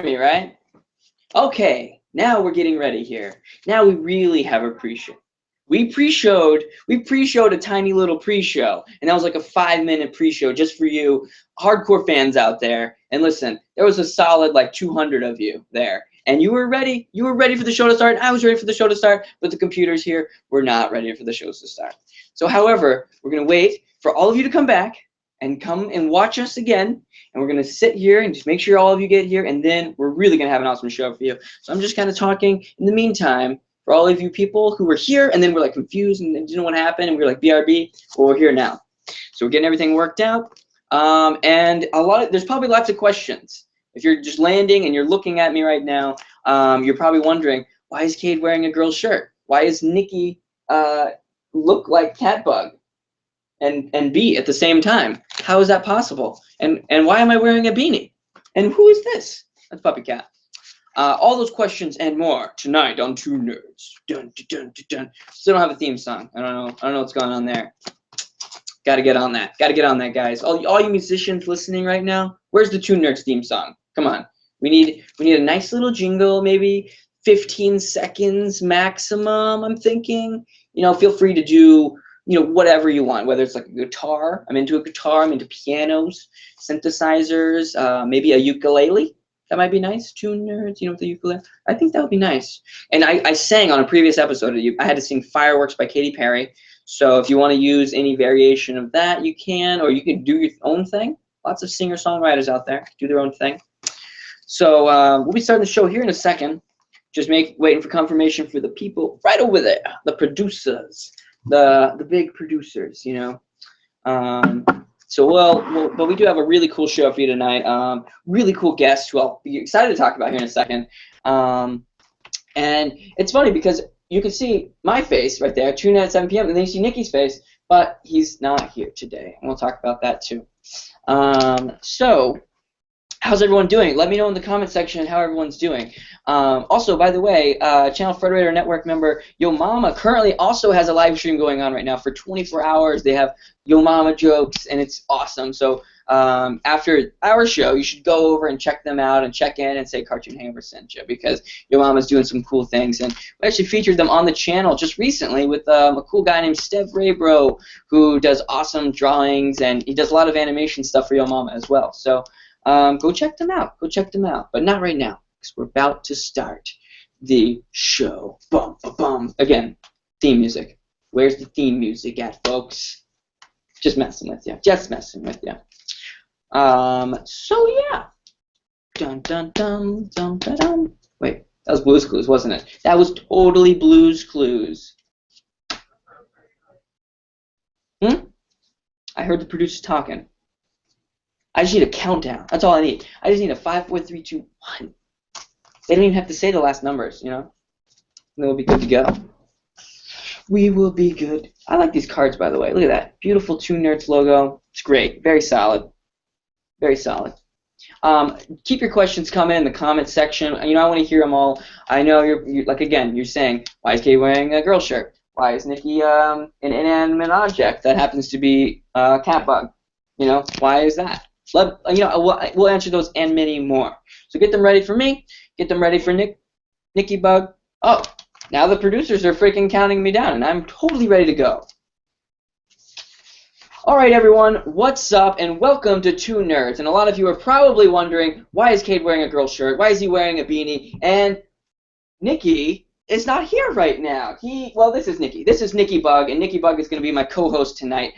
me, right? Okay, now we're getting ready here. Now we really have a pre-show. We pre-showed a tiny little pre-show, and that was like a 5-minute pre-show just for you hardcore fans out there. And listen, there was a solid like 200 of you there, and you were ready. You were ready for the show to start. And I was ready for the show to start, but the computers here were not ready for the shows to start. So, however, we're gonna wait for all of you to come back and come and watch us again, and we're gonna sit here and just make sure all of you get here, and then we're really gonna have an awesome show for you. So I'm just kind of talking in the meantime. For all of you people who were here and then were like confused and didn't know what happened, and we were like BRB, well, we're here now. So we're getting everything worked out. And there's probably lots of questions. If you're just landing and you're looking at me right now, you're probably wondering, why is Cade wearing a girl's shirt? Why is Nikki look like Catbug and B at the same time? How is that possible? And why am I wearing a beanie? And who is this? That's Puppy Cat. All those questions and more tonight on ToonNerds. Dun, dun, dun, dun, dun. Still don't have a theme song. I don't know what's going on there. Gotta get on that. Gotta get on that, guys. All you musicians listening right now, where's the ToonNerds theme song? Come on. We need a nice little jingle, maybe 15 seconds maximum, I'm thinking. You know, feel free to do, you know, whatever you want, whether it's like a guitar. I'm into a guitar. I'm into pianos, synthesizers, maybe a ukulele. That might be nice. ToonNerds, you know, with the ukulele. I think that would be nice. And I sang on a previous episode. I had to sing Fireworks by Katy Perry. So if you want to use any variation of that, you can, or you can do your own thing. Lots of singer-songwriters out there do their own thing. So we'll be starting the show here in a second. Just waiting for confirmation for the people right over there, the producers, the big producers, you know. So but we do have a really cool show for you tonight. Really cool guest who I'll be excited to talk about here in a second. And it's funny because you can see my face right there, tune at 7 p.m. and then you see Nikki's face, but he's not here today. And we'll talk about that too. So how's everyone doing? Let me know in the comment section how everyone's doing. Also, by the way, channel Frederator Network member Yo Mama currently also has a live stream going on right now for 24 hours. They have Yo Mama jokes, and it's awesome. So after our show, you should go over and check them out and check in and say Cartoon Hangover sent you, because Yo Mama's doing some cool things. And we actually featured them on the channel just recently with a cool guy named Stev Raybro, who does awesome drawings, and he does a lot of animation stuff for Yo Mama as well. So go check them out. Go check them out. But not right now, because we're about to start the show. Bum, ba, bum. Again, theme music. Where's the theme music at, folks? Just messing with you. Just messing with you. So yeah. Dun dun dun dun dun dun. Wait, that was Blue's Clues, wasn't it? That was totally Blue's Clues. I heard the producers talking. I just need a countdown. That's all I need. I just need a 5, 4, 3, 2, 1. They don't even have to say the last numbers, you know? And then we'll be good to go. We will be good. I like these cards, by the way. Look at that. Beautiful ToonNerds logo. It's great. Very solid. Very solid. Keep your questions coming in the comment section. You know, I want to hear them all. I know you're like, again, you're saying, why is Cade wearing a girl shirt? Why is Nikki an inanimate object that happens to be a Catbug? You know, why is that? We'll answer those and many more. So get them ready for me. Get them ready for Nickybug. Oh, now the producers are freaking counting me down, and I'm totally ready to go. All right, everyone, what's up, and welcome to ToonNerds. And a lot of you are probably wondering, why is Cade wearing a girl shirt? Why is he wearing a beanie? And Nikki is not here right now. This is Nikki. This is Nickybug, and Nickybug is going to be my co-host tonight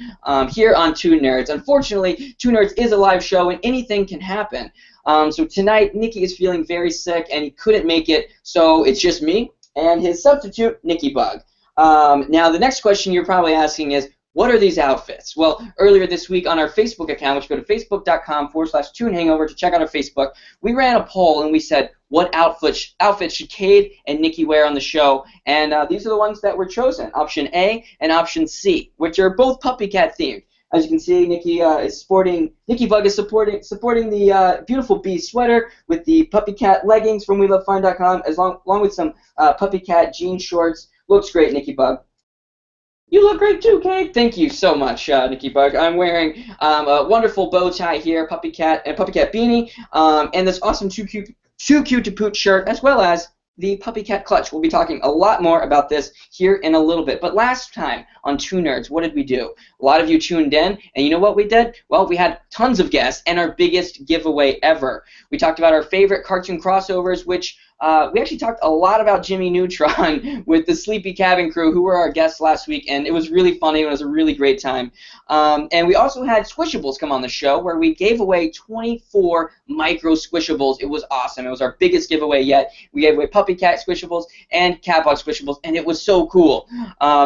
here on ToonNerds. Unfortunately, ToonNerds is a live show, and anything can happen. So tonight, Nikki is feeling very sick, and he couldn't make it, so it's just me and his substitute, Nickybug. Now, the next question you're probably asking is, what are these outfits? Well, earlier this week on our Facebook account, which go to facebook.com/ToonHangover to check out our Facebook, we ran a poll and we said, what outfits should Cade and Nikki wear on the show? And these are the ones that were chosen, option A and option C, which are both puppy cat themed. As you can see, Nickybug is supporting the beautiful bee sweater with the puppy cat leggings from WeLoveFun.com, along with some puppy cat jean shorts. Looks great, Nickybug. You look great too, Cade. Thank you so much, Nickybug. I'm wearing a wonderful bow tie here, puppy cat beanie, and this awesome two Too Cute to Poot shirt, as well as the Puppy Cat Clutch. We'll be talking a lot more about this here in a little bit. But last time on ToonNerds, what did we do? A lot of you tuned in, and you know what we did? Well, we had tons of guests and our biggest giveaway ever. We talked about our favorite cartoon crossovers, which we actually talked a lot about Jimmy Neutron with the Sleepy Cabin crew, who were our guests last week, and it was really funny. It was a really great time. And we also had Squishables come on the show, where we gave away 24 micro Squishables. It was awesome. It was our biggest giveaway yet. We gave away Puppy Cat Squishables and Catbug Squishables, and it was so cool.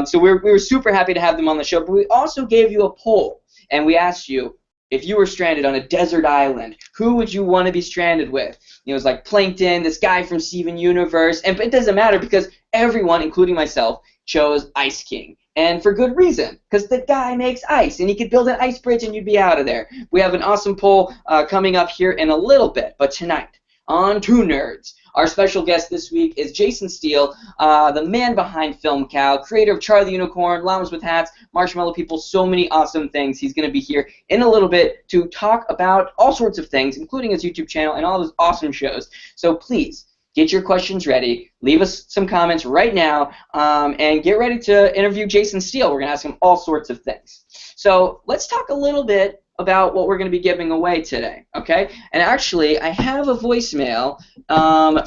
So we were super happy to have them on the show, but we also gave you a poll, and we asked you, if you were stranded on a desert island, who would you want to be stranded with? It was like Plankton, this guy from Steven Universe, and it doesn't matter because everyone, including myself, chose Ice King. And for good reason, because the guy makes ice, and he could build an ice bridge and you'd be out of there. We have an awesome poll coming up here in a little bit, but tonight on ToonNerds, our special guest this week is Jason Steele, the man behind FilmCow, creator of Charlie the Unicorn, Llamas with Hats, Marshmallow People, so many awesome things. He's going to be here in a little bit to talk about all sorts of things, including his YouTube channel and all his awesome shows. So please, get your questions ready. Leave us some comments right now, and get ready to interview Jason Steele. We're going to ask him all sorts of things. So let's talk a little bit about what we're going to be giving away today, okay? And actually, I have a voicemail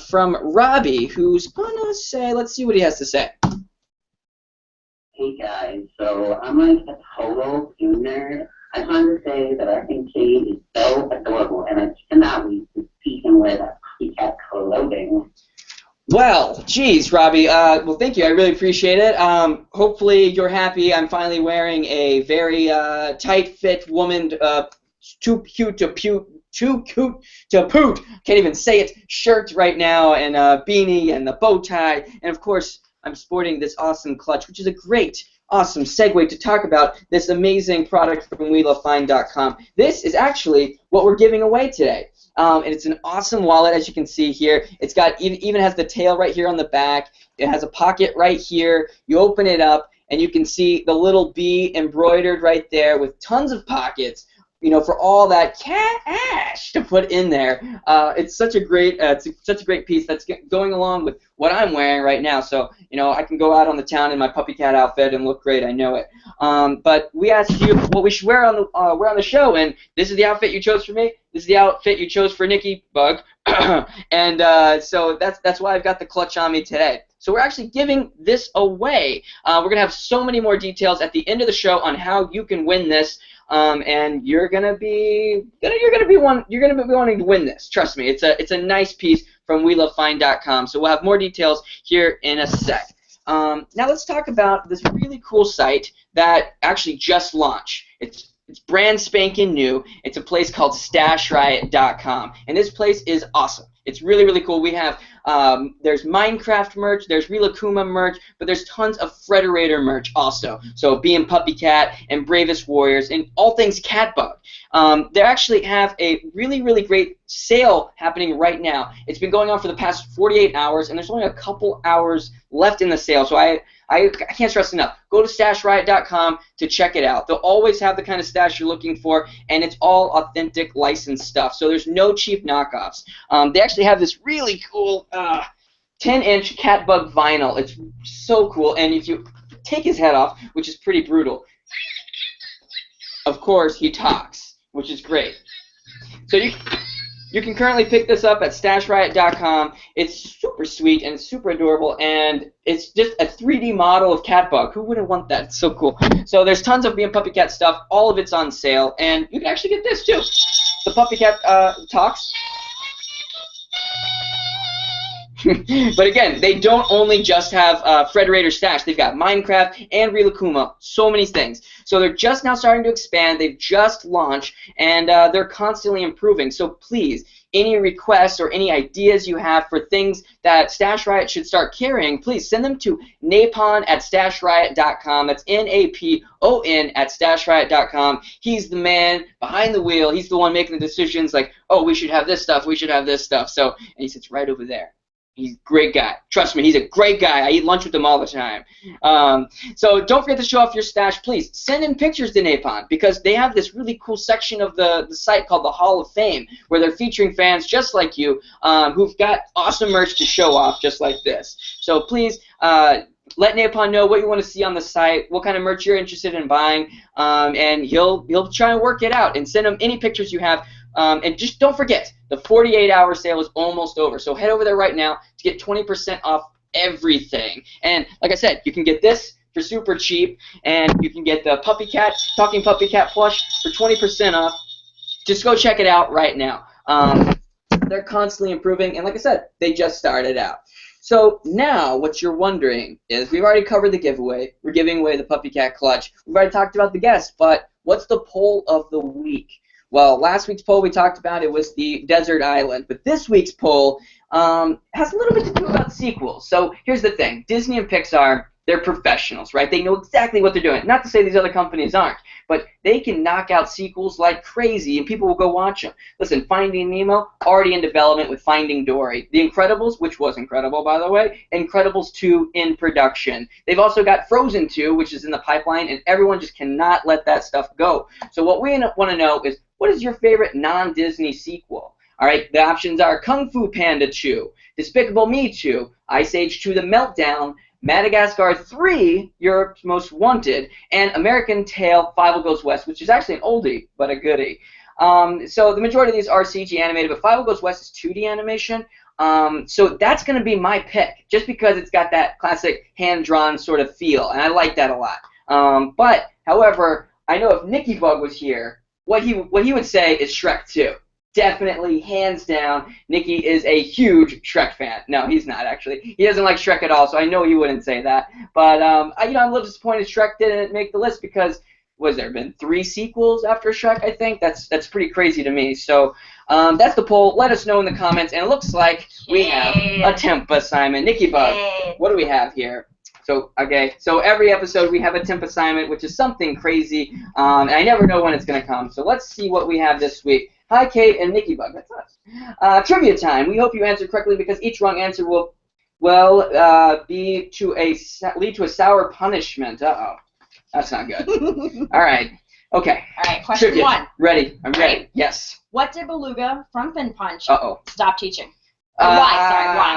from Robbie, who's going to say, let's see what he has to say. Hey guys, so I'm like a total Toon nerd. I just wanted to say that I think Cade is so adorable, and I cannot wait to see him wear that Puppy Cat clothing. Well, geez, Robbie. Well, thank you. I really appreciate it. Hopefully, you're happy. I'm finally wearing a very tight-fit woman, too cute to poot. Can't even say it. Shirt right now, and a beanie, and the bow tie, and of course, I'm sporting this awesome clutch, which is a great, awesome segue to talk about this amazing product from WeLoveFine.com. This is actually what we're giving away today. And it's an awesome wallet, as you can see here. It's got even has the tail right here on the back. It has a pocket right here. You open it up, and you can see the little bee embroidered right there with tons of pockets, you know, for all that cash to put in there. It's such a great piece that's going along with what I'm wearing right now. So, you know, I can go out on the town in my puppy cat outfit and look great. I know it. But we asked you what we should wear on the show, and this is the outfit you chose for me. This is the outfit you chose for Nickybug, and so that's why I've got the clutch on me today. So we're actually giving this away. We're gonna have so many more details at the end of the show on how you can win this, and you're gonna be wanting to win this. Trust me, it's a nice piece from WeLoveFine.com. So we'll have more details here in a sec. Now let's talk about this really cool site that actually just launched. It's brand spanking new. It's a place called StashRiot.com, and this place is awesome. It's really, really cool. We have there's Minecraft merch, there's Rilakuma merch, but there's tons of Frederator merch also. So Being Puppy Cat and Bravest Warriors and all things Catbug. They actually have a really, really great sale happening right now. It's been going on for the past 48 hours, and there's only a couple hours left in the sale. So I can't stress enough. Go to StashRiot.com to check it out. They'll always have the kind of stash you're looking for, and it's all authentic licensed stuff. So there's no cheap knockoffs. They actually have this really cool 10-inch Catbug vinyl. It's so cool, and if you take his head off, which is pretty brutal, of course he talks, which is great. So you can currently pick this up at StashRiot.com. It's super sweet and it's super adorable, and it's just a 3D model of Catbug. Who wouldn't want that? It's so cool. So there's tons of Being Puppy Cat stuff. All of it's on sale, and you can actually get this too. The Puppy Cat talks. But again, they don't only just have Frederator Stash. They've got Minecraft and Rilakuma, so many things. So they're just now starting to expand. They've just launched, and they're constantly improving. So please, any requests or any ideas you have for things that Stash Riot should start carrying, please send them to napon@StashRiot.com. That's Napon @StashRiot.com. He's the man behind the wheel. He's the one making the decisions like, oh, we should have this stuff, we should have this stuff. So, and he sits right over there. He's a great guy. Trust me, he's a great guy. I eat lunch with him all the time. So don't forget to show off your stash, please. Send in pictures to Napon because they have this really cool section of the site called the Hall of Fame where they're featuring fans just like you who've got awesome merch to show off just like this. So please let Napon know what you want to see on the site, what kind of merch you're interested in buying, and he'll try and work it out and send him any pictures you have. And just don't forget, the 48-hour sale is almost over. So head over there right now to get 20% off everything. And like I said, you can get this for super cheap, and you can get the Talking Puppy Cat plush for 20% off. Just go check it out right now. They're constantly improving, and like I said, they just started out. So now what you're wondering is we've already covered the giveaway. We're giving away the Puppy Cat clutch. We've already talked about the guest, but what's the poll of the week? Well, last week's poll we talked about, it was the desert island. But this week's poll has a little bit to do about sequels. So here's the thing. Disney and Pixar, they're professionals, right? They know exactly what they're doing. Not to say these other companies aren't, but they can knock out sequels like crazy, and people will go watch them. Listen, Finding Nemo, already in development with Finding Dory. The Incredibles, which was incredible, by the way, Incredibles 2 in production. They've also got Frozen 2, which is in the pipeline, and everyone just cannot let that stuff go. So what we want to know is, what is your favorite non-Disney sequel? All right, the options are Kung Fu Panda 2, Despicable Me 2, Ice Age 2 The Meltdown, Madagascar 3, Europe's Most Wanted, and American Tail 5 Goes West, which is actually an oldie, but a goodie. So the majority of these are CG animated, but 5 Goes West is 2D animation. So that's going to be my pick, just because it's got that classic hand-drawn sort of feel, and I like that a lot. But, however, I know if Nickybug was here, what he would say is Shrek 2. Definitely, hands down, Nicky is a huge Shrek fan. No, he's not, actually. He doesn't like Shrek at all, so I know he wouldn't say that. But, I'm a little disappointed Shrek didn't make the list because, was there been 3 sequels after Shrek, I think? That's pretty crazy to me. So, that's the poll. Let us know in the comments. And it looks like we have a temp assignment. Nickybug, what do we have here? So, okay, so every episode we have a temp assignment, which is something crazy, and I never know when it's going to come. So let's see what we have this week. Hi, Cade and Nickybug. That's us. Trivia time. We hope you answered correctly because each wrong answer will, lead to a sour punishment. Uh-oh. That's not good. All right. Okay. All right, question Trivia. 1. Ready. I'm ready. Yes. What did Beluga from Fin Punch Uh-oh. stop teaching? Or why? Sorry, why?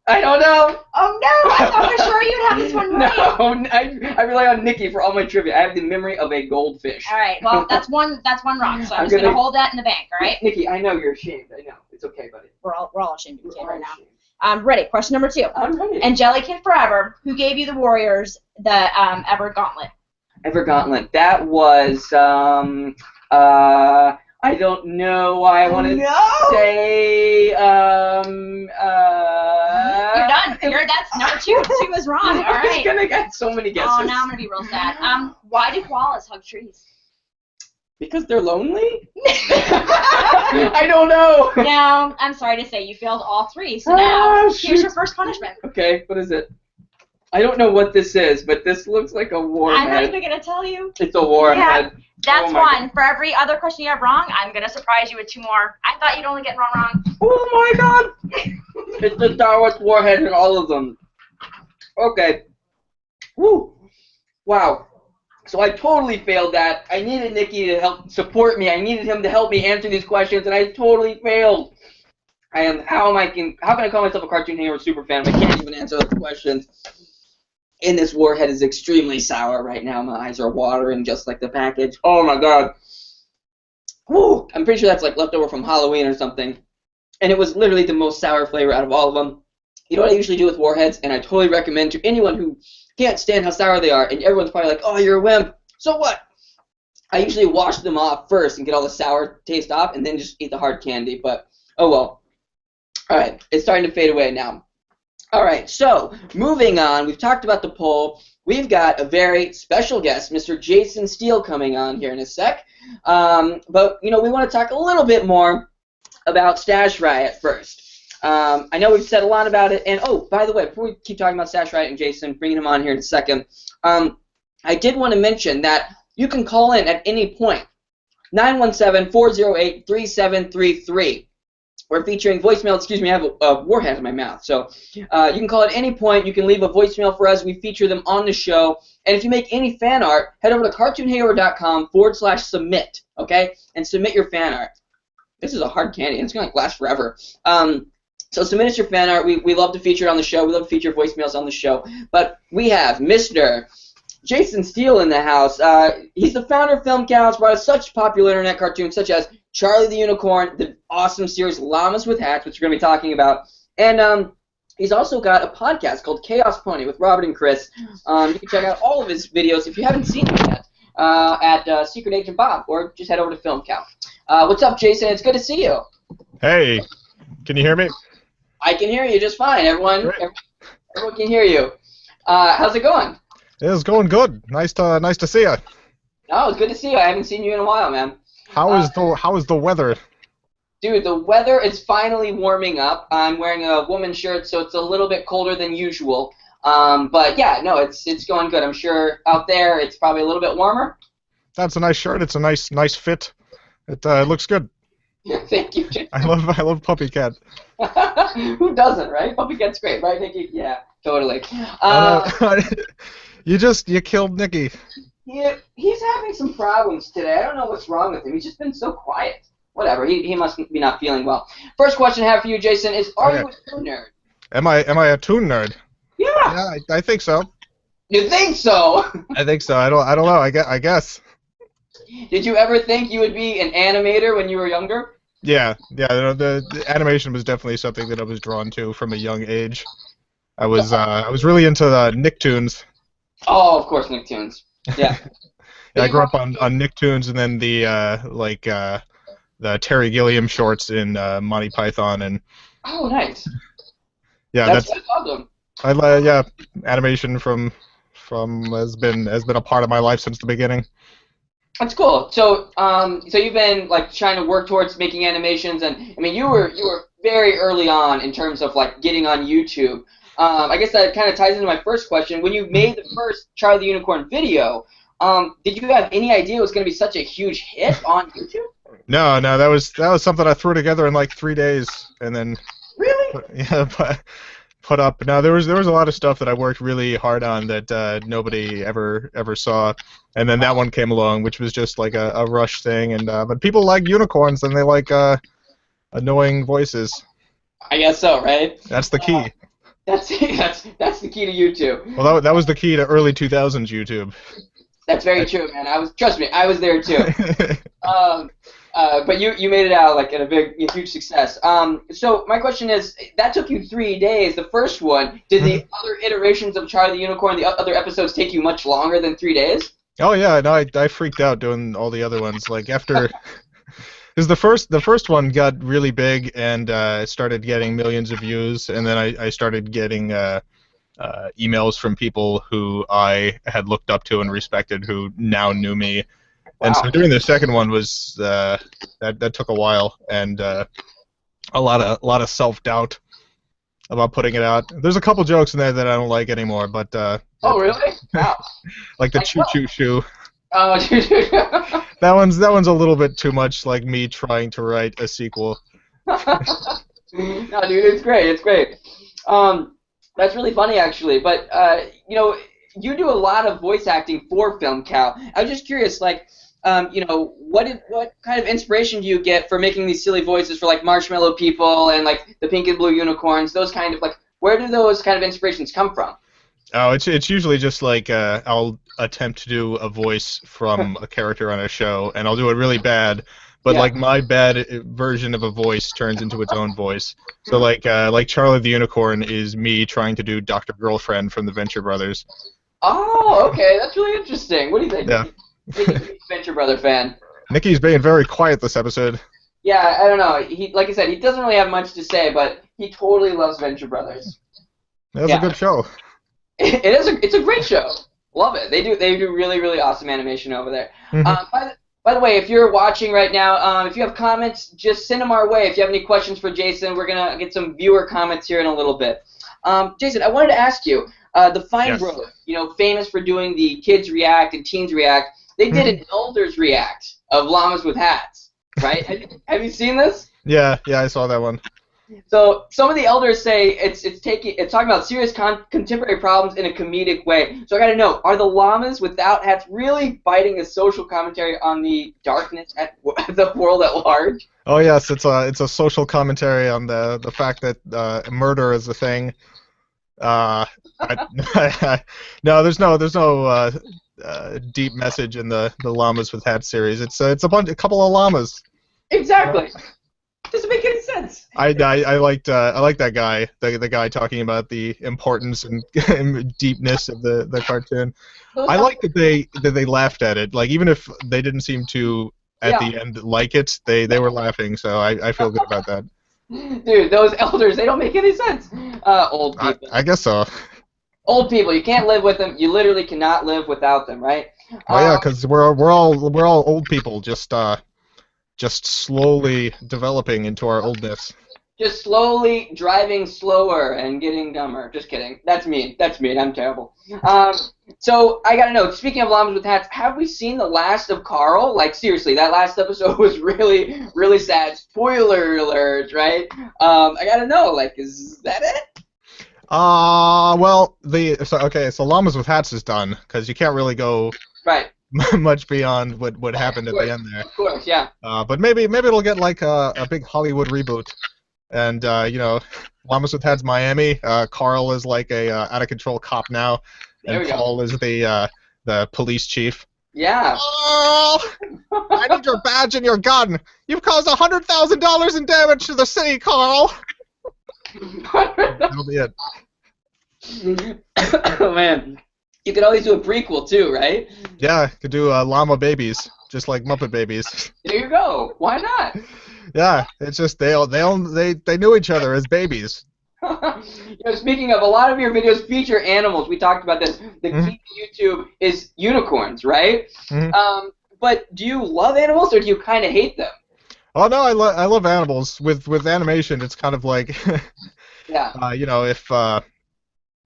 I don't know. Oh no! I thought for sure you'd have this one right. No, I rely on Nicky for all my trivia. I have the memory of a goldfish. All right. Well, that's one wrong. So I'm just gonna hold that in the bank. All right. Nicky, I know you're ashamed. I know. It's okay, buddy. We're all ashamed of you right now. Ready. Question number 2. I'm ready. And Jellykid Forever, who gave you the Warriors the Ever Gauntlet? Ever Gauntlet. That was I don't know why I want to say You're done. That's number 2. 2 is wrong. All right. I'm just gonna get so many guesses. Oh, now I'm gonna be real sad. Why do koalas hug trees? Because they're lonely? I don't know. No, I'm sorry to say you failed all 3. So now here's your first punishment. Okay, what is it? I don't know what this is, but this looks like a warhead. I'm not even gonna tell you. It's a warhead. Yeah, that's one. For every other question you have wrong, I'm gonna surprise you with 2 more. I thought you'd only get one wrong. Oh my God! It's the Star Wars warhead in all of them. Okay. Woo! Wow. So I totally failed that. I needed Nicky to help support me. I needed him to help me answer these questions, and I totally failed. How can I call myself a cartoon hangover superfan if I can't even answer those questions? And this warhead is extremely sour right now. My eyes are watering just like the package. Oh my God. Woo! I'm pretty sure that's like leftover from Halloween or something. And it was literally the most sour flavor out of all of them. You know what I usually do with warheads, and I totally recommend to anyone who can't stand how sour they are, and everyone's probably like, oh, you're a wimp. So what? I usually wash them off first and get all the sour taste off, and then just eat the hard candy. But, oh well. All right, it's starting to fade away now. All right, so moving on. We've talked about the poll. We've got a very special guest, Mr. Jason Steele, coming on here in a sec. But, we want to talk a little bit more about Stash Riot first. I know we've said a lot about it, and oh, by the way, before we keep talking about Stash Riot and Jason, bringing him on here in a second, I did want to mention that you can call in at any point, 917-408-3733. We're featuring voicemail. Excuse me, I have a warhead in my mouth. So you can call at any point. You can leave a voicemail for us. We feature them on the show. And if you make any fan art, head over to cartoonhangover.com/submit, okay? And submit your fan art. This is a hard candy, and it's going to last forever. So submit us your fan art. We love to feature it on the show. We love to feature voicemails on the show. But we have Mr. Jason Steele in the house. He's the founder of FilmCow. He's brought us such popular internet cartoons such as Charlie the Unicorn, the awesome series Llamas with Hats, which we're going to be talking about. And he's also got a podcast called Chaos Pony with Robert and Chris. You can check out all of his videos if you haven't seen them yet at Secret Agent Bob, or just head over to FilmCow. What's up, Jason? It's good to see you. Hey, can you hear me? I can hear you just fine. Everyone can hear you. How's it going? It's going good. Nice to see you. Oh, it's good to see you. I haven't seen you in a while, man. How is the weather? Dude, the weather is finally warming up. I'm wearing a woman's shirt, so it's a little bit colder than usual. But yeah, no, it's going good. I'm sure out there it's probably a little bit warmer. That's a nice shirt. It's a nice fit. It looks good. Thank you. I love Puppy Cat. Who doesn't, right? Puppy Cat's great, right, Nikki? Yeah, totally. You killed Nicky. Yeah, he's having some problems today. I don't know what's wrong with him. He's just been so quiet. Whatever. He must be not feeling well. First question I have for you, Jason, is: are you a Toon nerd? Am I a Toon nerd? Yeah. Yeah, I think so. You think so? I think so. I don't know. I guess. Did you ever think you would be an animator when you were younger? Yeah. The animation was definitely something that I was drawn to from a young age. I was really into Nicktoons. Oh, of course, Nicktoons. Yeah. Yeah, I grew up on Nicktoons, and then the Terry Gilliam shorts in Monty Python, and oh, nice. Yeah, that's awesome. Yeah, animation from has been a part of my life since the beginning. That's cool. So you've been like trying to work towards making animations, and I mean you were very early on in terms of like getting on YouTube. I guess that kind of ties into my first question. When you made the first Charlie the Unicorn video, did you have any idea it was going to be such a huge hit on YouTube? No, that was something I threw together in like 3 days, and then really put up. Now there was a lot of stuff that I worked really hard on that nobody ever saw, and then that one came along, which was just like a rush thing. And but people like unicorns, and they like annoying voices. I guess so, right? That's the key. That's the key to YouTube. Well, that was the key to early 2000s YouTube. That's very true, man. Trust me, I was there too. But you made it out like a huge success. So my question is, that took you 3 days. The first one, did the other iterations of Charlie the Unicorn, the other episodes, take you much longer than 3 days? Oh yeah, no, I freaked out doing all the other ones. Like after, because the first one got really big and started getting millions of views, and then I started getting emails from people who I had looked up to and respected, who now knew me. Wow. And so doing the second one was that took a while, and a lot of self-doubt about putting it out. There's a couple jokes in there that I don't like anymore, but oh really? Wow. Like the choo-choo shoe. Oh, choo-choo. That one's a little bit too much like me trying to write a sequel. No, dude, it's great. It's great. That's really funny, actually. But you do a lot of voice acting for FilmCow. I was just curious, like, what kind of inspiration do you get for making these silly voices for like Marshmallow people and like the pink and blue unicorns? Those kind of like, where do those kind of inspirations come from? Oh, it's usually just like I'll attempt to do a voice from a character on a show, and I'll do it really bad. But like my bad version of a voice turns into its own voice. So like Charlie the Unicorn is me trying to do Dr. Girlfriend from the Venture Brothers. Oh, okay, that's really interesting. What do you think? Yeah. Venture Brother fan. Nicky's being very quiet this episode. Yeah, I don't know. He, like I said, he doesn't really have much to say, but he totally loves Venture Brothers. That's a good show. It's a great show. Love it. They do really, really awesome animation over there. Mm-hmm. By the way, if you're watching right now, if you have comments, just send them our way. If you have any questions for Jason, we're gonna get some viewer comments here in a little bit. Jason, I wanted to ask you, the Fine Growth, famous for doing the Kids React and Teens React, they did an Elders React of Llamas with Hats, right? Have you seen this? Yeah, I saw that one. So some of the elders say it's talking about serious contemporary problems in a comedic way. So I gotta know, are the llamas without hats really biting a social commentary on the darkness at the world at large? Oh yes, it's a social commentary on the fact that murder is a thing. No, there's no deep message in the Llamas with Hats series. It's a couple of llamas. Exactly. Doesn't make any sense. I liked that guy, the guy talking about the importance and deepness of the cartoon. I like that they laughed at it. Like, even if they didn't seem to at the end like it, they were laughing. So I feel good about that. Dude, those elders, they don't make any sense. Old people. I guess so. Old people, you can't live with them. You literally cannot live without them, right? Oh yeah, because we're all old people, just slowly developing into our oldness. Just slowly driving slower and getting dumber. Just kidding. That's me. I'm terrible. So I gotta know, speaking of llamas with hats, have we seen the last of Carl? Like, seriously, that last episode was really, really sad. Spoiler alert, right? I gotta know, like, is that it? Well, so Llamas with Hats is done, because you can't really go much beyond what happened at the end there. Of course, yeah. But maybe it'll get like a big Hollywood reboot, and Llamas with Hats Miami. Carl is like a out of control cop now, and Paul is the police chief. Yeah. Oh, I need your badge and your gun. You've caused $100,000 in damage to the city, Carl. That'll be it. Oh man, you could always do a prequel too, right? Yeah, could do llama babies, just like Muppet Babies. There you go. Why not? Yeah, it's just they knew each other as babies. Speaking of, a lot of your videos feature animals. We talked about this. The key to YouTube is unicorns, right? Mm-hmm. But do you love animals or do you kind of hate them? Oh no, I love animals. With animation, it's kind of like, yeah. If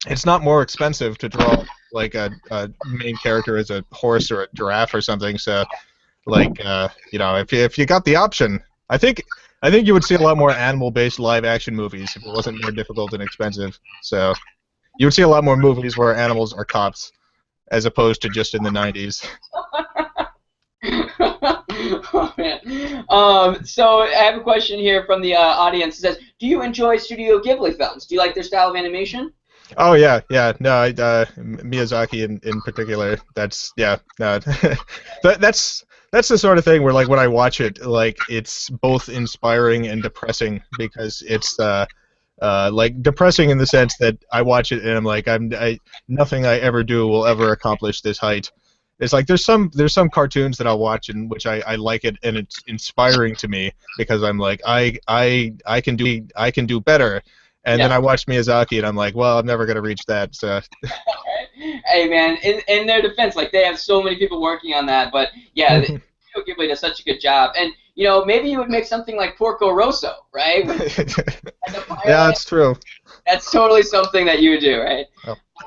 it's not more expensive to draw like a main character as a horse or a giraffe or something. So, like, if you got the option, I think you would see a lot more animal-based live-action movies if it wasn't more difficult and expensive. So, you would see a lot more movies where animals are cops, as opposed to just in the 90s. Oh man. So I have a question here from the audience. It says, "Do you enjoy Studio Ghibli films? Do you like their style of animation?" Oh yeah. No, Miyazaki in particular. That's that's the sort of thing where, like, when I watch it, like, it's both inspiring and depressing, because it's like depressing in the sense that I watch it and I'm like, nothing I ever do will ever accomplish this height. It's like there's some cartoons that I'll watch in which I like it, and it's inspiring to me because I'm like, I can do better. And then I watch Miyazaki, and I'm like, well, I'm never gonna reach that. So. Hey man, in their defense, like, they have so many people working on that, but yeah, Studio Ghibli does such a good job. And maybe you would make something like Porco Rosso, right? Yeah, that's true. That's totally something that you would do, right?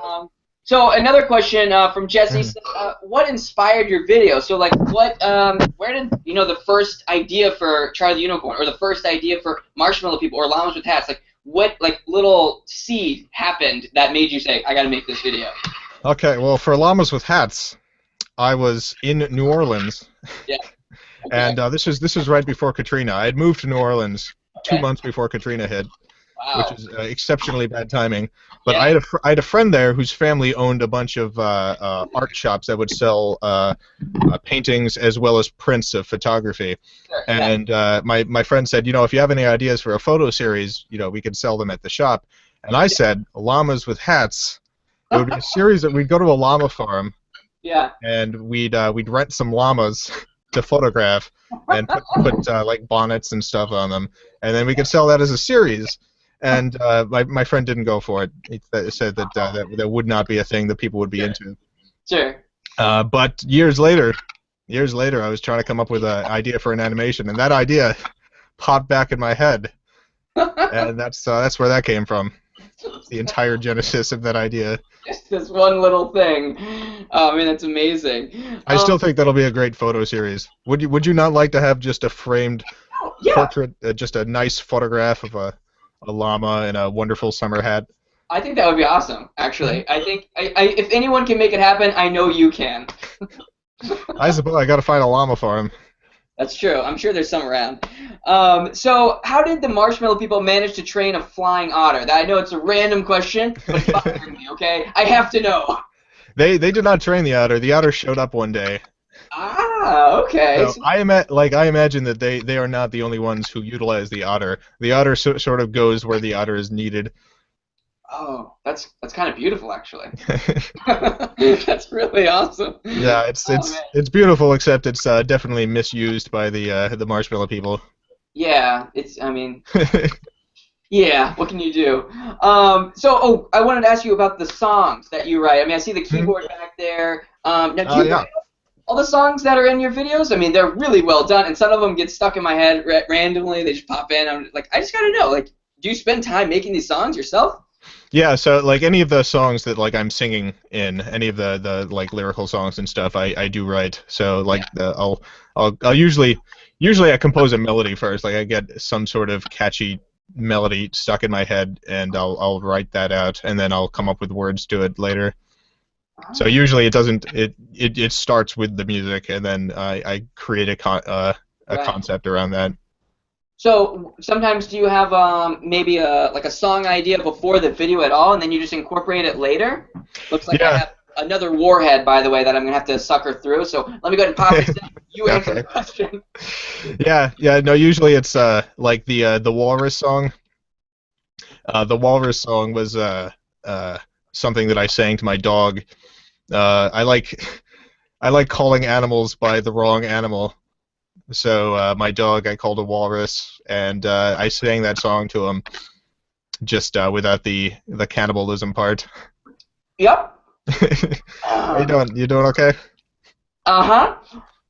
Oh. So another question from Jesse says, what inspired your video? So, like, where did the first idea for Charlie the Unicorn, or the first idea for Marshmallow People, or Llamas with Hats, like, what little seed happened that made you say, I gotta make this video? Okay, well, for Llamas with Hats, I was in New Orleans. Yeah. Okay. And this was right before Katrina. I had moved to New Orleans 2 months before Katrina hit. Wow. Which is exceptionally bad timing. But I had a friend there whose family owned a bunch of art shops that would sell paintings as well as prints of photography. Sure. And my friend said, if you have any ideas for a photo series, we could sell them at the shop. And I said, Llamas with Hats. It would be a series that we'd go to a llama farm. Yeah. And we'd rent some llamas to photograph and put like bonnets and stuff on them, and then we could sell that as a series. And my friend didn't go for it. He said that that would not be a thing that people would be into. Sure. But years later, I was trying to come up with an idea for an animation, and that idea popped back in my head, and that's where that came from. The entire genesis of that idea. Just this one little thing. I mean, that's amazing. I still think that'll be a great photo series. Would you not like to have just a framed portrait, just a nice photograph of a a llama in a wonderful summer hat. I think that would be awesome, actually. I think if anyone can make it happen, I know you can. I suppose I gotta find a llama for him. That's true. I'm sure there's some around. So how did the Marshmallow people manage to train a flying otter? I know it's a random question, but it's bothering me, okay? I have to know. They did not train the otter. The otter showed up one day. Ah, okay. So I imagine that they are not the only ones who utilize the otter. The otter sort of goes where the otter is needed. Oh, that's kind of beautiful, actually. That's really awesome. Yeah, it's beautiful, except it's definitely misused by the Marshmallow people. Yeah, I mean, yeah. What can you do? I wanted to ask you about the songs that you write. I mean, I see the keyboard back there. Now, do you write all the songs that are in your videos? I mean, they're really well done, and some of them get stuck in my head randomly. They just pop in. I'm like, I just gotta know. Like, do you spend time making these songs yourself? Yeah, so like any of the songs that like I'm singing in, any of the like lyrical songs and stuff, I do write. So like I'll usually I compose a melody first. Like I get some sort of catchy melody stuck in my head, and I'll write that out, and then I'll come up with words to it later. So usually it starts with the music, and then I create a concept around that. So sometimes do you have maybe like a song idea before the video at all, and then you just incorporate it later? Looks like I have another warhead, by the way, that I'm gonna have to sucker through. So let me go ahead and pop this in. You answer the question. Yeah. No. Usually it's like the Walrus song. The Walrus song was something that I sang to my dog. I like calling animals by the wrong animal. So my dog I called a walrus, and I sang that song to him, just without the cannibalism part. Yep. How you doing? You doing okay? Uh-huh.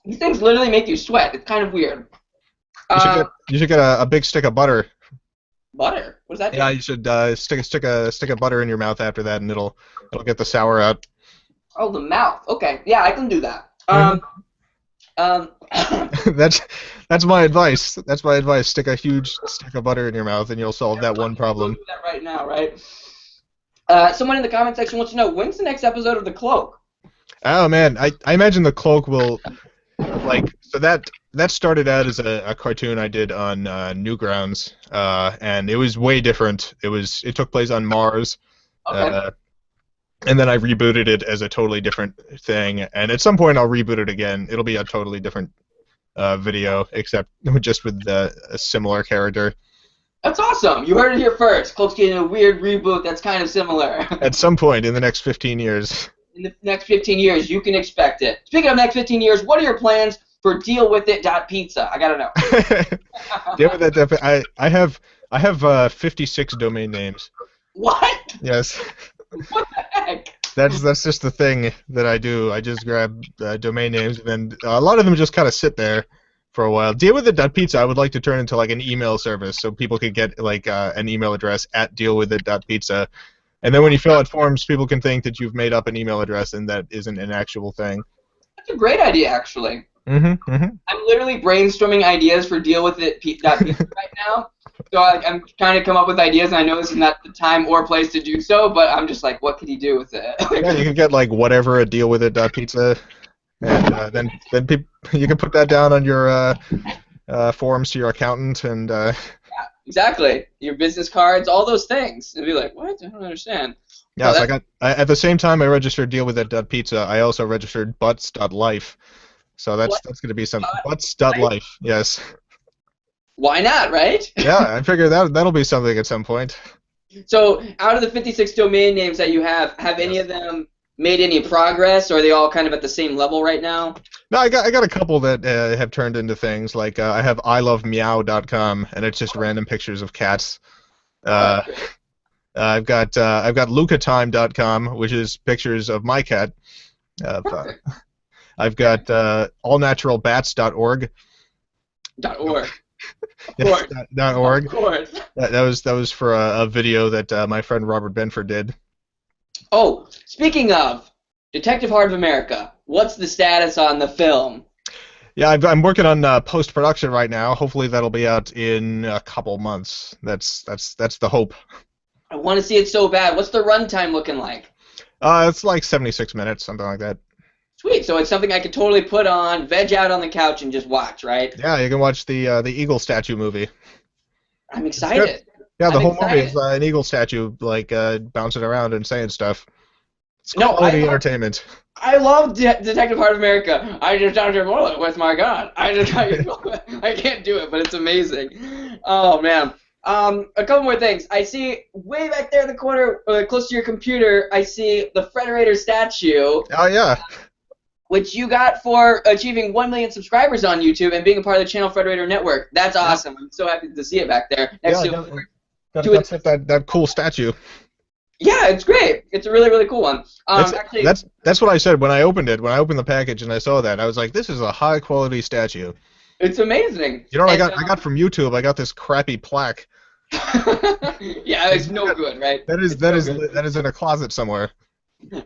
These things literally make you sweat. It's kind of weird. You should get a big stick of butter. Butter? What does that do? Yeah, you should stick a butter in your mouth after that, and it'll get the sour out. Oh, the mouth. Okay. Yeah, I can do that. That's my advice. That's my advice. Stick a huge stick of butter in your mouth, and you'll solve that one problem. We'll do that right now, right? Someone in the comment section wants to know, when's the next episode of The Cloak? Oh man, I imagine The Cloak will, like, so that started out as a cartoon I did on Newgrounds, and it was way different. It took place on Mars. Okay. And then I rebooted it as a totally different thing, and at some point I'll reboot it again. It'll be a totally different video, except just with a similar character. That's awesome! You heard it here first. Cloak's getting a weird reboot that's kind of similar. At some point in the next 15 years. In the next 15 years, you can expect it. Speaking of next 15 years, what are your plans for dealwithit.pizza? I gotta know. Deal with it. I have 56 domain names. What? Yes. What the heck? That's just the thing that I do. I just grab domain names, and then a lot of them just kind of sit there for a while. Dealwithit.pizza I would like to turn into like an email service, so people could get like an email address at dealwithit.pizza, and then when you fill out forms, people can think that you've made up an email address, and that isn't an actual thing. That's a great idea, actually. I'm literally brainstorming ideas for dealwithit.pizza right now. So I'm trying to come up with ideas, and I know this is not the time or place to do so, but I'm just like, what could he do with it? Yeah, you can get like whatever at dealwithit.pizza, and then you can put that down on your forms to your accountant, and yeah, exactly. Your business cards, all those things. And be like, what? I don't understand. Yeah, so at the same time I registered dealwithit.pizza, I also registered butts.life. So that's going to be some butts.life. Yes. Why not, right? Yeah, I figure that'll be something at some point. So, out of the 56 domain names that you have any of them made any progress, or are they all kind of at the same level right now? No, I got a couple that have turned into things. Like I have ilovemeow.com, and it's just random pictures of cats. I've got lucatime.com, which is pictures of my cat. I've got allnaturalbats.org. .org. Yes, .org. Of course. That was for a video that my friend Robert Benford did. Oh, speaking of Detective Heart of America, what's the status on the film? Yeah, I'm working on post-production right now. Hopefully that'll be out in a couple months. That's the hope. I want to see it so bad. What's the runtime looking like? It's like 76 minutes, something like that. Sweet. So it's something I could totally put on, veg out on the couch, and just watch, right? Yeah, you can watch the Eagle statue movie. I'm excited. Yeah, the I'm whole movie excited. is an eagle statue, like bouncing around and saying stuff. It's No, quality entertainment. I love Detective Heart of America. I just found your bullet with my gun. I can't do it, but it's amazing. Oh man. A couple more things. I see way back there in the corner, close to your computer. I see the Frederator Statue, Oh yeah. which you got for achieving 1 million subscribers on YouTube and being a part of the channel Frederator Network. That's awesome. I'm so happy to see it back there. Next to That cool statue. Yeah, it's great. It's a really, really cool one. Actually, That's what I said when I opened it. When I opened the package and I saw that, I was like, "This is a high quality statue." it's amazing. You know what And, I got from YouTube? I got this crappy plaque. yeah, it's no good, right? That is in a closet somewhere.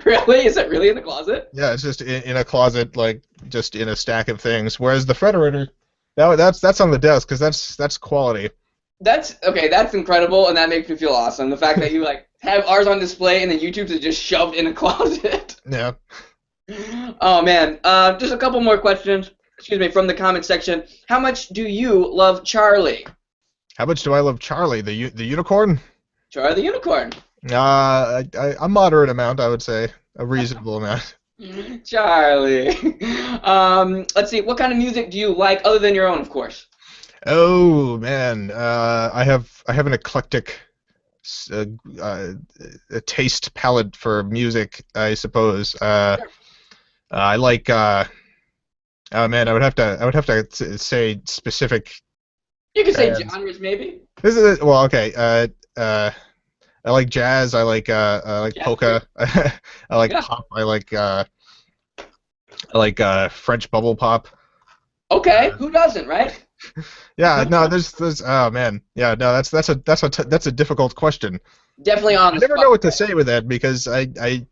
Really? Is it really in the closet? Yeah, it's just in a closet, like just in a stack of things. Whereas the Frederator, that's on the desk because that's quality. That's okay. That's incredible, and that makes me feel awesome. The fact that you like have ours on display and then YouTube's is just shoved in a closet. Yeah. Oh man. Just a couple more questions. Excuse me, from the comment section. How much do you love Charlie? How much do I love Charlie, the unicorn? Charlie the Unicorn. A moderate amount, I would say, a reasonable amount. Charlie. Let's see. What kind of music do you like, other than your own, of course? Oh man, I have an eclectic taste palette for music, I suppose. I like. Oh man, I would have to say specific. You could say bands. genres, maybe. This is well, okay. I like jazz. I like polka. I like pop. I like French bubble pop. Okay, who doesn't, right? Yeah, no, there's oh man, yeah, no, that's a difficult question. Definitely on I the never spot. know what to say with that because I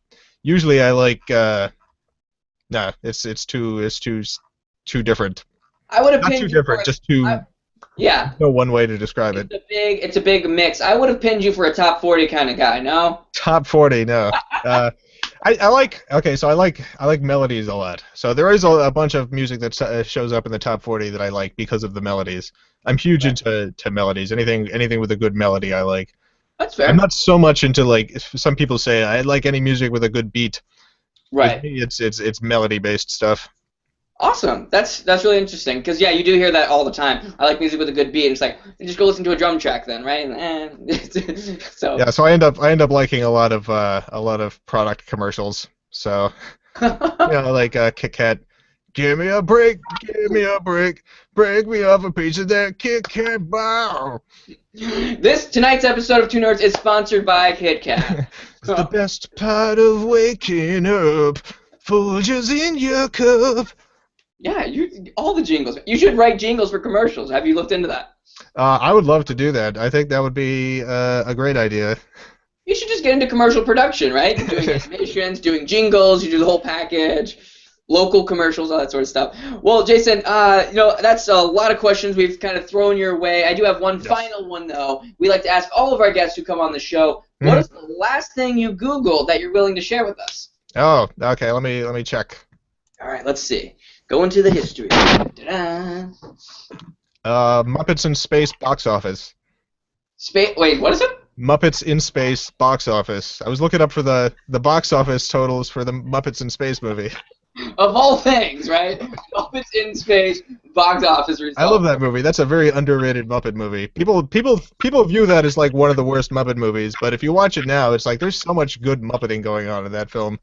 usually I like no, it's too different. I would have Not pinned too you different, for just too. yeah. No one way to describe it. It's a big mix. I would have pinned you for a top 40 kind of guy. No. Top 40, no. I like so I like melodies a lot. So there is a bunch of music that shows up in the top 40 that I like because of the melodies. I'm huge into melodies. Anything with a good melody I like. That's fair. I'm not so much into like some people say I like any music with a good beat. Right. With me, it's melody based stuff. Awesome. That's really interesting because yeah, you do hear that all the time. I like music with a good beat. It's like just go listen to a drum track then, right? So Yeah, so I end up liking a lot of product commercials. So like Kit Kat, give me a break, break me off a piece of that Kit Kat bar. Tonight's episode of ToonNerds is sponsored by Kit Kat. It's the best part of waking up. Folgers in your cup. Yeah, all the jingles. You should write jingles for commercials. Have you looked into that? I would love to do that. I think that would be a great idea. You should just get into commercial production, right? Doing animations, doing jingles, you do the whole package, local commercials, all that sort of stuff. Well, Jason, that's a lot of questions we've kind of thrown your way. I do have one final one, though. We like to ask all of our guests who come on the show, what is the last thing you Googled that you're willing to share with us? Oh, okay. Let me check. All right, let's see. Go into the history. Ta-da. Muppets in Space box office. Wait, what is it? Muppets in Space box office. I was looking up for the box office totals for the Muppets in Space movie. Of all things, right? Muppets in Space box office results. I love that movie. That's a very underrated Muppet movie. People view that as like one of the worst Muppet movies, but if you watch it now, it's like there's so much good Muppeting going on in that film.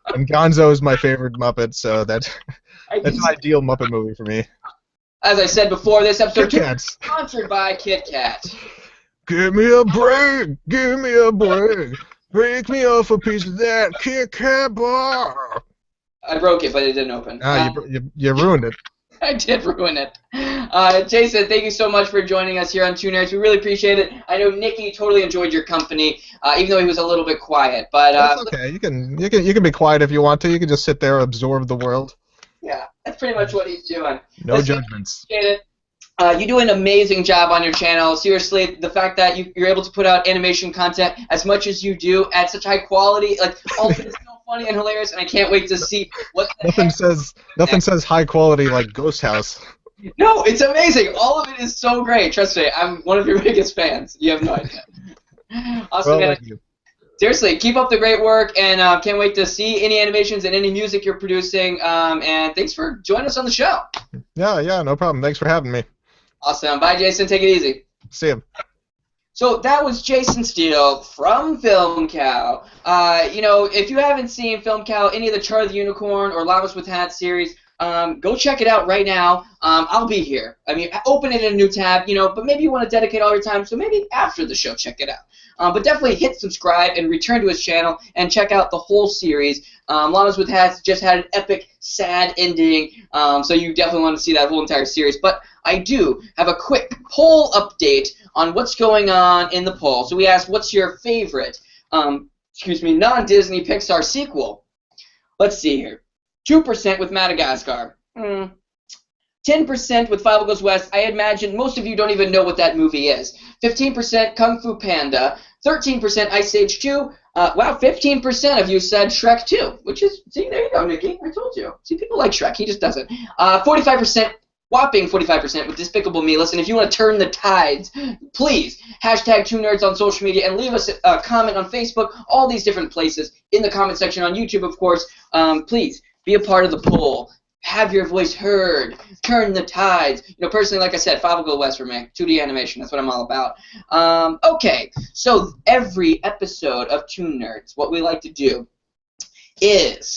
And Gonzo is my favorite Muppet, so that's an ideal Muppet movie for me. As I said before, this episode Kit is sponsored by Kit Kat. Give me a break, break me off a piece of that Kit Kat bar. I broke it, but it didn't open. You ruined it. I did ruin it. Jason, thank you so much for joining us here on ToonNerds. We really appreciate it. I know Nicky totally enjoyed your company, even though he was a little bit quiet. But that's okay. You can be quiet if you want to. You can just sit there and absorb the world. Yeah, that's pretty much what he's doing. No Listen, judgments. appreciate it. You do an amazing job on your channel. Seriously, the fact that you're able to put out animation content as much as you do at such high quality, like all of it is so funny and hilarious, and I can't wait to see what the Nothing says high quality like Ghost House. No, it's amazing. All of it is so great. Trust me, I'm one of your biggest fans. You have no idea. Awesome, Well, man. thank you. Seriously, keep up the great work, and can't wait to see any animations and any music you're producing. And thanks for joining us on the show. Yeah, no problem. Thanks for having me. Awesome. Bye, Jason. Take it easy. See you. So that was Jason Steele from FilmCow. If you haven't seen FilmCow, any of the Charlie the Unicorn or Llamas with Hats series, go check it out right now. I'll be here. I mean, open it in a new tab, but maybe you want to dedicate all your time, so maybe after the show, check it out. But definitely hit subscribe and return to his channel and check out the whole series. Llamas with Hats just had an epic, sad ending, so you definitely want to see that whole entire series. But I do have a quick poll update on what's going on in the poll. So we asked, what's your favorite, non-Disney Pixar sequel? Let's see here. 2% with Madagascar. 10% with Five Goes West. I imagine most of you don't even know what that movie is. 15% Kung Fu Panda. 13% Ice Age 2. Wow, 15% of you said Shrek 2, which is, see, there you go, Nikki. I told you. See, people like Shrek. He just doesn't. 45%, whopping 45% with Despicable Me. Listen, if you want to turn the tides, please, hashtag ToonNerds on social media and leave us a comment on Facebook, all these different places, in the comment section on YouTube, of course. Please, be a part of the poll. Have your voice heard. Turn the tides. Personally, like I said, Five Goes West for me. 2D animation. That's what I'm all about. Okay, so every episode of ToonNerds, what we like to do is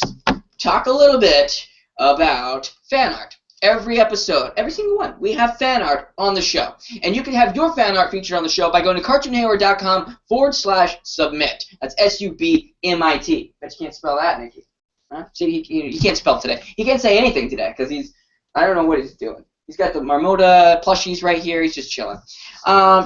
talk a little bit about fan art. Every episode, every single one, we have fan art on the show. And you can have your fan art featured on the show by going to cartoonhayward.com/submit. That's SUBMIT. Bet you can't spell that, Nikki. Huh? See, he can't spell today. He can't say anything today because I don't know what he's doing. He's got the Marmota plushies right here. He's just chilling.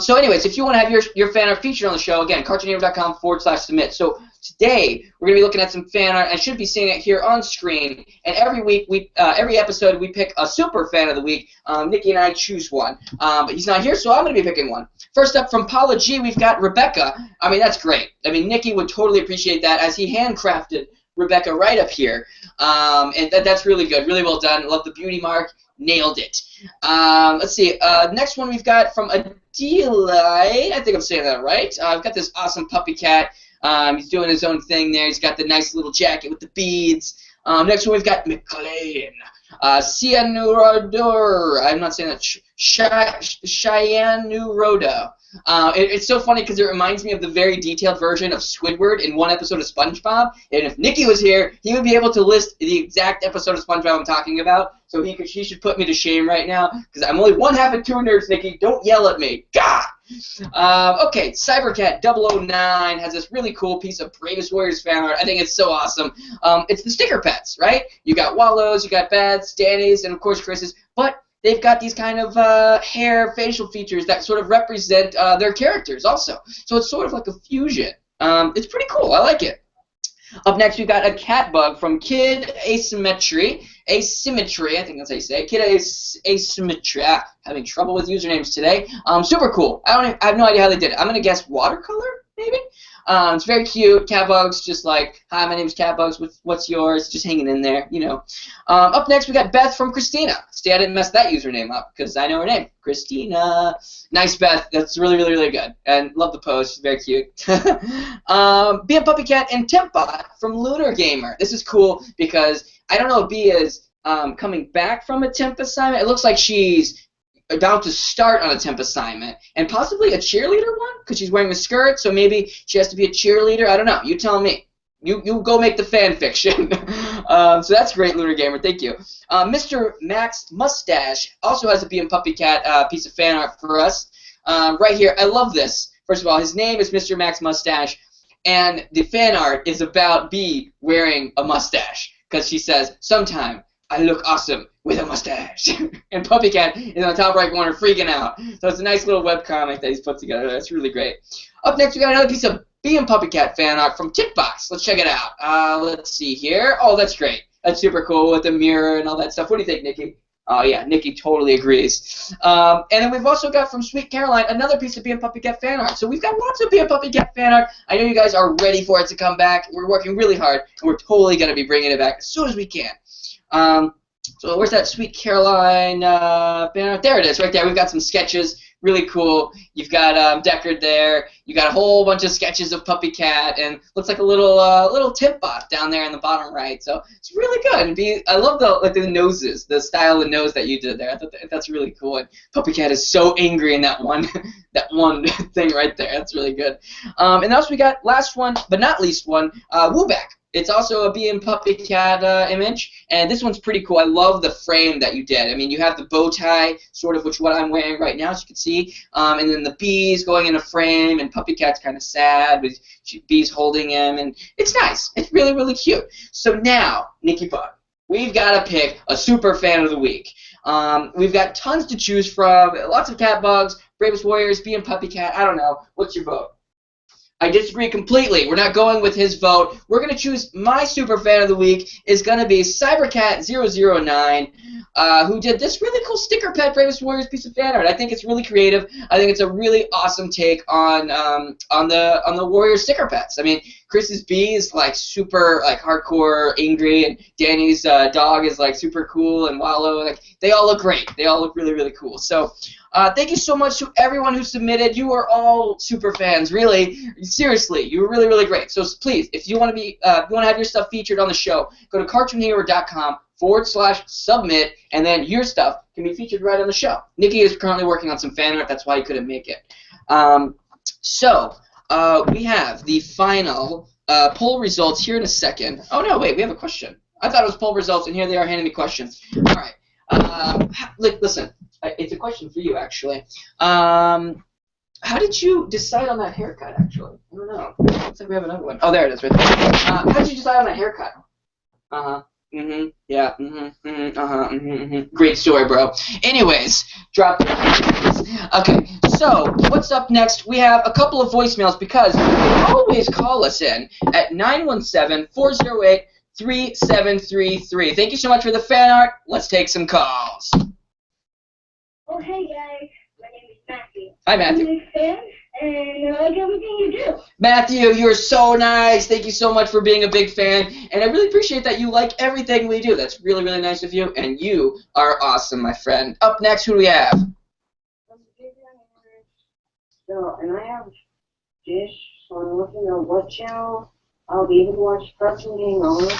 So anyways, if you want to have your fan art featured on the show, again, cartoonhayward.com/submit. So today, we're going to be looking at some fan art. I should be seeing it here on screen. And every week, every episode, we pick a super fan of the week. Nikki and I choose one. But he's not here, so I'm going to be picking one. First up from Paula G, we've got Rebecca. I mean, that's great. I mean, Nikki would totally appreciate that as he handcrafted Rebecca right up here. And that's really good. Really well done. Love the beauty mark. Nailed it. Let's see. Next one we've got from Adilai. I think I'm saying that right. I've got this awesome puppy cat. He's doing his own thing there. He's got the nice little jacket with the beads. Next one we've got McLean. Cianurodor. I'm not saying that. Cyanurodo. It's so funny because it reminds me of the very detailed version of Squidward in one episode of SpongeBob. And if Nikki was here, he would be able to list the exact episode of SpongeBob I'm talking about. So he should put me to shame right now because I'm only one half of ToonNerds, Nikki. Don't yell at me. God. Okay, Cybercat009 has this really cool piece of Bravest Warriors fan art. I think it's so awesome. It's the sticker pets, right? You got Wallows, you got Bats, Danny's, and of course Chris's. But they've got these kind of hair, facial features that sort of represent their characters also. So it's sort of like a fusion. It's pretty cool. I like it. Up next, we've got a cat bug from Kid Asymmetry. Asymmetry, I think that's how you say it. Kid Asymmetry. Having trouble with usernames today. Super cool. I have no idea how they did it. I'm going to guess watercolor, maybe? It's very cute. Catbugs, just like, hi, my name's Catbugs. What's yours? Just hanging in there, Up next, we got Beth from Christina. See, I didn't mess that username up because I know her name. Christina. Nice, Beth. That's really, really, really good. And love the post. She's very cute. Be a Puppy Cat and Tempbot from Lunar Gamer. This is cool because I don't know if B is coming back from a temp assignment. It looks like she's about to start on a temp assignment, and possibly a cheerleader one, because she's wearing a skirt, so maybe she has to be a cheerleader. I don't know. You tell me. You go make the fan fiction. So that's great, Lunar Gamer. Thank you. Mr. Max Mustache also has a Bee and Puppy Cat piece of fan art for us. Right here. I love this. First of all, his name is Mr. Max Mustache, and the fan art is about Bee wearing a mustache, because she says, sometime I look awesome with a mustache. And Puppy Cat is on the top right corner freaking out. So it's a nice little webcomic that he's put together. That's really great. Up next, we got another piece of Bee and Puppy Cat fan art from Tickbox. Let's check it out. Let's see here. Oh, that's great. That's super cool with the mirror and all that stuff. What do you think, Nikki? Oh, yeah, Nikki totally agrees. And then we've also got from Sweet Caroline another piece of Bee and Puppy Cat fan art. So we've got lots of Bee and Puppy Cat fan art. I know you guys are ready for it to come back. We're working really hard, and we're totally going to be bringing it back as soon as we can. So where's that Sweet Caroline fan art? There it is, right there. We've got some sketches. Really cool. You've got Deckard there. You got a whole bunch of sketches of Puppy Cat, and looks like a little tip bot down there in the bottom right. So it's really good. And I love the noses, the style of the nose that you did there. I thought that's really cool. And Puppy Cat is so angry in that one thing right there. That's really good. And also we got last one, but not least one, Wooback. It's also a Bee and Puppy Cat image, and this one's pretty cool. I love the frame that you did. I mean, you have the bow tie, sort of, which what I'm wearing right now, as you can see, and then the bees going in a frame, and Puppy Cat's kind of sad with bees holding him, and it's nice. It's really, really cute. So now, Nickybug, we've got to pick a super fan of the week. We've got tons to choose from, lots of cat bugs, Bravest Warriors, Bee and Puppy Cat. I don't know. What's your vote? I disagree completely. We're not going with his vote. We're going to choose my super fan of the week is going to be CyberCat009, who did this really cool sticker pet Bravest Warriors piece of fan art. I think it's really creative. I think it's a really awesome take on the Warrior sticker pets. I mean, Chris's bee is like super like hardcore angry, and Danny's dog is like super cool, and Wallow, like they all look great. They all look really, really cool. So thank you so much to everyone who submitted. You are all super fans, really. Seriously, you were really, really great. So please, if you want to have your stuff featured on the show, go to cartoonhero.com/submit, and then your stuff can be featured right on the show. Nikki is currently working on some fan art. That's why he couldn't make it. We have the final poll results here in a second. Oh no, wait, we have a question. I thought it was poll results, and here they are handing me questions. All right. Listen. It's a question for you, actually. How did you decide on that haircut, actually? I don't know. Looks like we have another one. Oh, there it is, right there. How did you decide on that haircut? Yeah, Great story, bro. Anyways, drop it. Okay, so what's up next? We have a couple of voicemails because you can always call us in at 917-408-3733. Thank you so much for the fan art. Let's take some calls. Oh, hey guys, my name is Matthew. Hi, Matthew. I'm a big fan, and I like everything you do. Matthew, you're so nice. Thank you so much for being a big fan, and I really appreciate that you like everything we do. That's really, really nice of you, and you are awesome, my friend. Up next, who do we have? So, and I have Dish, so I'm looking at what channel I'll be able to watch Cartoon Hangover.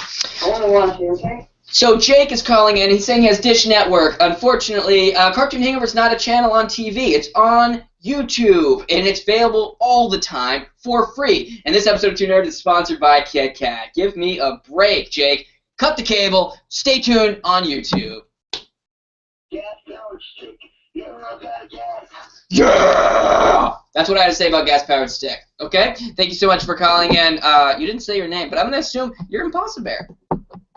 I want to watch it, okay? So Jake is calling in. He's saying he has Dish Network. Unfortunately, Cartoon Hangover is not a channel on TV. It's on YouTube, and it's available all the time for free. And this episode of ToonNerds is sponsored by Kit Kat. Give me a break, Jake. Cut the cable. Stay tuned on YouTube. Yeah! That's what I had to say about gas-powered stick. Okay? Thank you so much for calling in. You didn't say your name, but I'm going to assume you're Impossible Bear.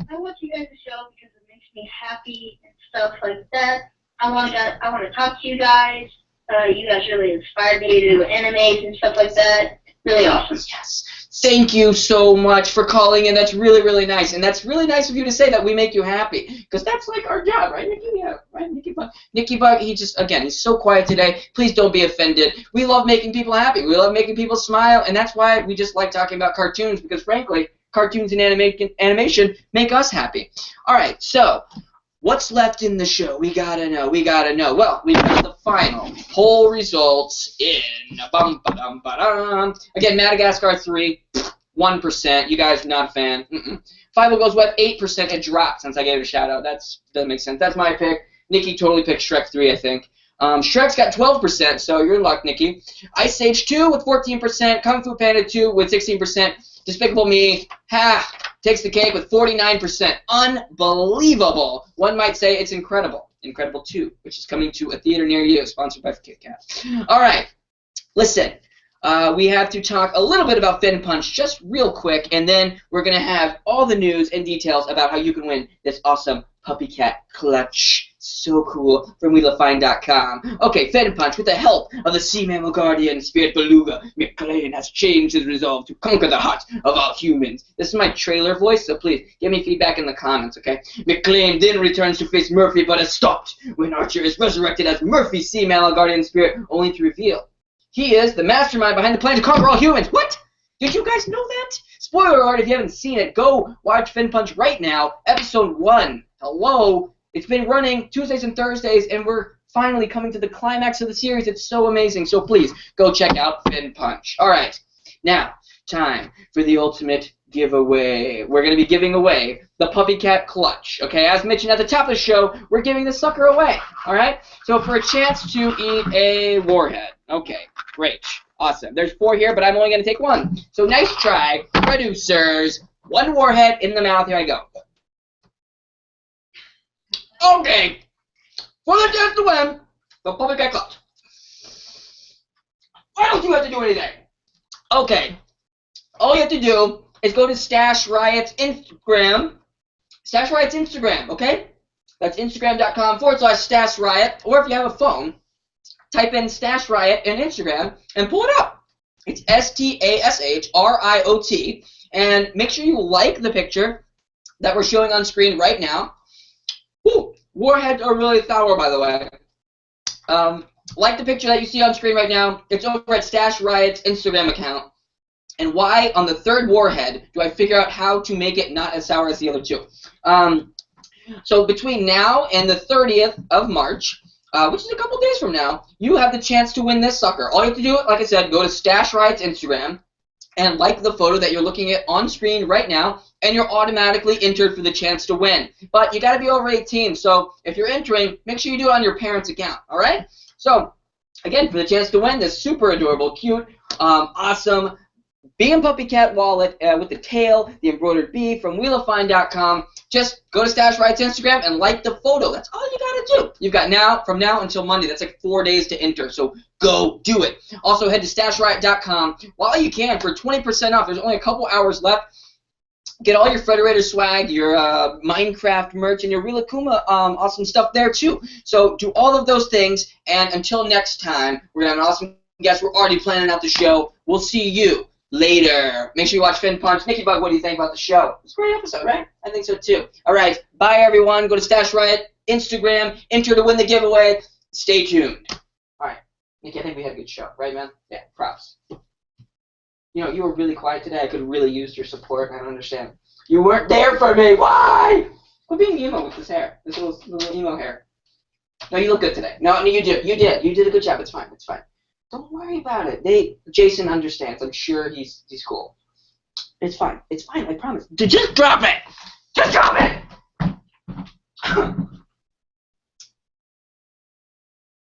I watch you guys' show because it makes me happy and stuff like that. I want to talk to you guys. You guys really inspired me to do animes and stuff like that. Really awesome. Yes. Thank you so much for calling in. That's really, really nice. And that's really nice of you to say that we make you happy. Because that's like our job, right, Nikki? Yeah, right, Nickybug. Nickybug, he's so quiet today. Please don't be offended. We love making people happy. We love making people smile. And that's why we just like talking about cartoons. Because, frankly, cartoons and animation make us happy. All right, so what's left in the show? We gotta know. Well, we've got the final poll results in. Again, Madagascar 3, 1%. You guys are not a fan. Five goes with 8%. It dropped since I gave it a shout out. That doesn't make sense. That's my pick. Nikki totally picked Shrek 3, I think. Shrek's got 12%, so you're in luck, Nikki. Ice Age 2 with 14%. Kung Fu Panda 2 with 16%. Despicable Me, takes the cake with 49%. Unbelievable. One might say it's incredible. Incredible 2, which is coming to a theater near you, sponsored by Kit Kat. All right, listen. We have to talk a little bit about Fin Punch just real quick, and then we're going to have all the news and details about how you can win this awesome Puppy Cat clutch So cool. From WeLoveFine.com. Okay, Fed and Punch, with the help of the sea mammal guardian Spirit Beluga, McLean has changed his resolve to conquer the heart of all humans. This is my trailer voice, so please give me feedback in the comments, okay? McLean then returns to face Murphy, but is stopped when Archer is resurrected as Murphy's sea mammal guardian spirit, only to reveal he is the mastermind behind the plan to conquer all humans. What? Did you guys know that? Spoiler alert, if you haven't seen it, go watch Fin Punch right now, episode 1. Hello? It's been running Tuesdays and Thursdays, and we're finally coming to the climax of the series. It's so amazing. So please, go check out Fin Punch. All right. Now, time for the ultimate giveaway. We're going to be giving away the Puppy Cat Clutch. Okay, as mentioned at the top of the show, we're giving this sucker away. All right? So for a chance to eat a warhead. Okay, great. Awesome. There's 4 here, but I'm only going to take 1. So nice try, producers. 1 warhead in the mouth. Here I go. Okay. For the chance to win the Puppy Cat Clutch. Why don't you have to do anything? Okay. All you have to do is go to Stash Riot's Instagram. Stash Riot's Instagram, okay? That's Instagram.com/Stash Riot. Or if you have a phone, type in Stash Riot in Instagram and pull it up. It's STASHRIOT. And make sure you like the picture that we're showing on screen right now. Woo! Warheads are really sour, by the way. Like the picture that you see on screen right now. It's over at Stash Riot's Instagram account. And why, on the 3rd warhead, do I figure out how to make it not as sour as the other 2? So between now and the 30th of March, which is a couple days from now, you have the chance to win this sucker. All you have to do, like I said, go to Stash Riot's Instagram and like the photo that you're looking at on screen right now, and you're automatically entered for the chance to win. But you got to be over 18, so if you're entering, make sure you do it on your parents' account, all right? So, again, for the chance to win this super adorable, cute, awesome Bee and Puppy Cat wallet with the tail, the embroidered bee from WheelOfFine.com. Just go to Stash Riot's Instagram and like the photo. That's all you gotta do. You've got from now until Monday. That's like 4 days to enter. So go do it. Also head to StashRiot.com while you can for 20% off. There's only a couple hours left. Get all your Frederator swag, your Minecraft merch, and your Rilakuma awesome stuff there too. So do all of those things. And until next time, we're gonna have an awesome guest. We're already planning out the show. We'll see you later. Make sure you watch Fin Punch. Nickybug, what do you think about the show? It's a great episode, right? I think so too. All right. Bye, everyone. Go to Stash Riot, Instagram, enter to win the giveaway. Stay tuned. All right. Nicky, I think we had a good show, right, man? Yeah, props. You know, you were really quiet today. I could really use your support. I don't understand. You weren't there for me. Why? Quit being emo with this hair. This little emo hair. No, you look good today. No, you did. You did. You did a good job. It's fine. It's fine. Don't worry about it. Jason understands. I'm sure he's cool. It's fine. It's fine. I promise. Just drop it. Just drop it.